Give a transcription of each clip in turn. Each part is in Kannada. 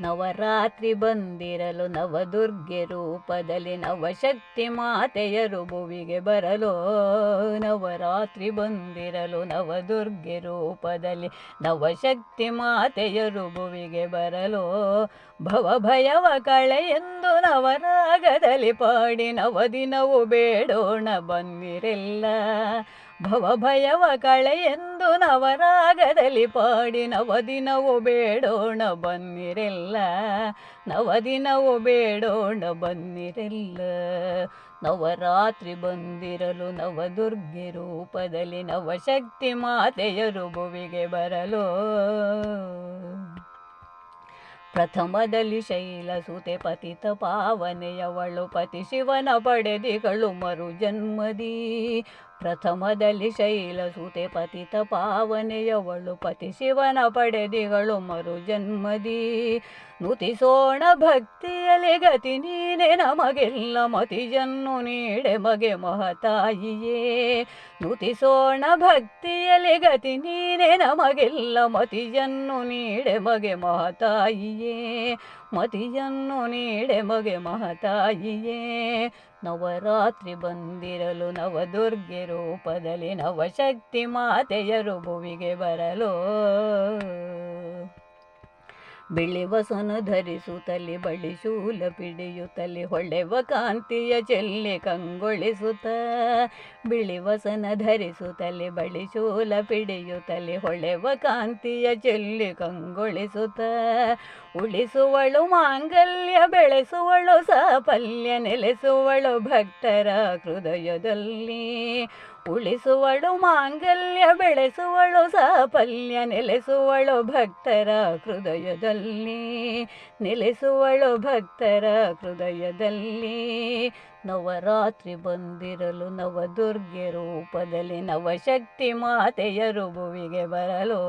ನವರಾತ್ರಿ ಬಂದಿರಲು ನವದುರ್ಗೆ ರೂಪದಲ್ಲಿ ನವಶಕ್ತಿ ಮಾತೆಯರು ಭುವಿಗೆ ಬರಲು. ನವರಾತ್ರಿ ಬಂದಿರಲು ನವದುರ್ಗೆ ರೂಪದಲ್ಲಿ ನವಶಕ್ತಿ ಮಾತೆಯರು ಭುವಿಗೆ ಬರಲು. ಭವಭಯವ ಕಳೆಯೆಂದು ನವರಾಗದಲ್ಲಿ ಪಾಡಿ ನವದಿನವು ಬೇಡೋಣ ಬನ್ನಿರೆಲ್ಲ. ಭವಭಯವ ಕಳೆಯೆಂದು ನವರಾಗದಲ್ಲಿ ಪಾಡಿ ನವದಿನವು ಬೇಡೋಣ ಬನ್ನಿರೆಲ್ಲ. ನವದಿನವು ಬೇಡೋಣ ಬನ್ನಿರೆಲ್ಲ. ನವರಾತ್ರಿ ಬಂದಿರಲು ನವದುರ್ಗೆ ರೂಪದಲ್ಲಿ ನವಶಕ್ತಿ ಮಾತೆಯರು ಭುವಿಗೆ ಬರಲು. ಪ್ರಥಮದಲ್ಲಿ ಶೈಲಸುತೆ ಪತಿತ ಪಾವನೆಯವಳು ಪತಿ ಶಿವನ ಪಡೆದಿಗಳು ಮರು ಜನ್ಮದಿ. ಪ್ರಥಮದಲ್ಲಿ ಶೈಲಸುತೆ ಪತಿತ ಪಾವನೆಯವಳು ಪತಿ ಶಿವನ ಪಡೆದಿಗಳು ಮರು ಜನ್ಮದಿ. ನುತಿಸೋಣ ಭಕ್ತಿಯಲ್ಲಿ ಗತಿ ನೀನೆ ನಮಗೆಲ್ಲ ಮತಿಯನ್ನು ನೀಡೆ ಮಗೆ ಮಹತಾಯಿಯೇ. ನುತಿಸೋಣ ಭಕ್ತಿಯಲ್ಲಿ ಗತಿ ನೀನೆ ನಮಗೆಲ್ಲ ಮತಿಯನ್ನು ನೀಡೆ ಮಗೆ ಮಹತಾಯಿಯೇ. ಮತಿಯನ್ನು ನೀಡೆ ಮಗೆ ಮಹತಾಯಿಯೇ. ನವರಾತ್ರಿ ಬಂದಿರಲು ನವದುರ್ಗೆ ರೂಪದಲ್ಲಿ ನವಶಕ್ತಿ ಮಾತೆಯರು ಭುವಿಗೆ ಬರಲು. ಬಿಳಿವಸನು ಧರಿಸುತ್ತಲಿ ಬಳಿ ಶೂಲ ಪಿಡಿಯುತ್ತಲಿ ಹೊಳೆವ ಕಾಂತಿಯ ಚೆಲ್ಲಿ ಕಂಗೊಳಿಸುತ್ತ. ಬಿಳಿವಸನ ಧರಿಸುತ್ತಲಿ ಬಳಿ ಶೂಲ ಪಿಡಿಯುತ್ತಲಿ ಹೊಳೆವ ಕಾಂತಿಯ ಚೆಲ್ಲಿ ಕಂಗೊಳಿಸುತ್ತ. ಉಳಿಸುವಳು ಮಾಂಗಲ್ಯ ಬೆಳೆಸುವಳು ಸಾಫಲ್ಯ ನೆಲೆಸುವಳು ಭಕ್ತರ ಹೃದಯದಲ್ಲಿ. ಉಳಿಸುವಳು ಮಾಂಗಲ್ಯ ಬೆಳೆಸುವಳು ಸಾಫಲ್ಯ ನೆಲೆಸುವಳು ಭಕ್ತರ ಹೃದಯದಲ್ಲಿ. ನೆಲೆಸುವಳು ಭಕ್ತರ ಹೃದಯದಲ್ಲಿ. ನವರಾತ್ರಿ ಬಂದಿರಲು ನವದುರ್ಗೆ ರೂಪದಲ್ಲಿ ನವಶಕ್ತಿ ಮಾತೆಯರು ಭುವಿಗೆ ಬರಲು.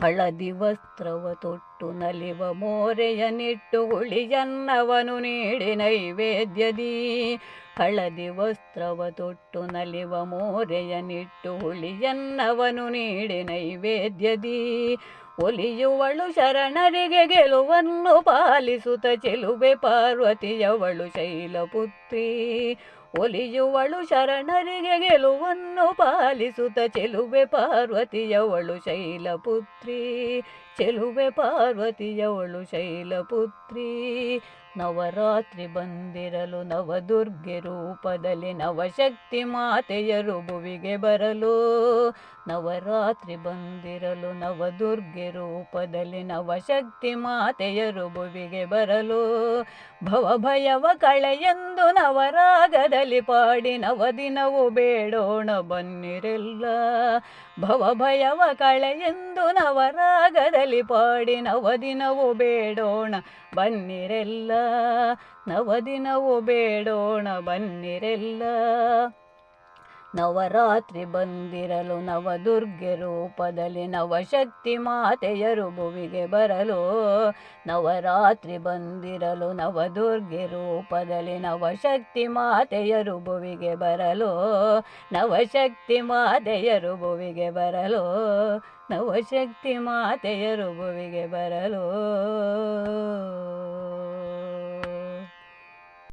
ಹಳದಿ ವಸ್ತ್ರವ ತೊಟ್ಟು ನಲಿವ ಮೋರೆಯ ನಿಟ್ಟು ಹುಳಿಯನ್ನವನು ನೀಡಿ ನೈವೇದ್ಯದಿ. ಹಳದಿ ವಸ್ತ್ರವ ತೊಟ್ಟು ನಲಿವ ಮೋರೆಯ ನಿಟ್ಟು ಹುಳಿಯನ್ನವನು ನೀಡಿ ನೈವೇದ್ಯದಿ. ಒಲಿಯುವಳು ಶರಣರಿಗೆ ಗೆಲುವನ್ನು ಪಾಲಿಸುತ್ತ ಚೆಲುವೆ ಪಾರ್ವತಿಯವಳು ಶೈಲಪುತ್ರಿ. ಒಲಿಯುವಳು ಶರಣರಿಗೆ ಗೆಲುವನ್ನು ಪಾಲಿಸುತ್ತ ಚೆಲುವೆ ಪಾರ್ವತಿಯವಳು ಶೈಲಪುತ್ರಿ. ಚೆಲುವೆ ಪಾರ್ವತಿಯವಳು ಶೈಲಪುತ್ರಿ. ನವರಾತ್ರಿ ಬಂದಿರಲು ನವದುರ್ಗೆ ರೂಪದಲ್ಲಿ ನವಶಕ್ತಿ ಮಾತೆಯರು ಭುವಿಗೆ ಬರಲು. ನವರಾತ್ರಿ ಬಂದಿರಲು ನವದುರ್ಗೆ ರೂಪದಲ್ಲಿ ನವಶಕ್ತಿ ಮಾತೆಯರು ಭುವಿಗೆ ಬರಲು. ಭವಭಯವ ಕಳೆಯೆಂದು ನವರಾಗದಲ್ಲಿ ಪಾಡಿ ನವದಿನವು ಬೇಡೋಣ ಬನ್ನಿರೆಲ್ಲ. ಭವಭಯವ ಕಳೆಯೆಂದು ನವರಾಗದಲ್ಲಿ ಪಾಡಿ ನವದಿನವು ಬೇಡೋಣ ಬನ್ನಿರೆಲ್ಲ. ನವದಿನವು ಬೇಡೋಣ ಬನ್ನಿರೆಲ್ಲ. ನವರಾತ್ರಿ ಬಂದಿರಲು ನವದುರ್ಗೆ ರೂಪದಲ್ಲಿ ನವಶಕ್ತಿ ಮಾತೆಯರು ಭುವಿಗೆ ಬರಲು. ನವರಾತ್ರಿ ಬಂದಿರಲು ನವದುರ್ಗೆ ರೂಪದಲ್ಲಿ ನವಶಕ್ತಿ ಮಾತೆಯರು ಭುವಿಗೆ ಬರಲು. ನವಶಕ್ತಿ ಮಾತೆಯರು ಭುವಿಗೆ ಬರಲು. ನವಶಕ್ತಿ ಮಾತೆಯರು ಭುವಿಗೆ ಬರಲು.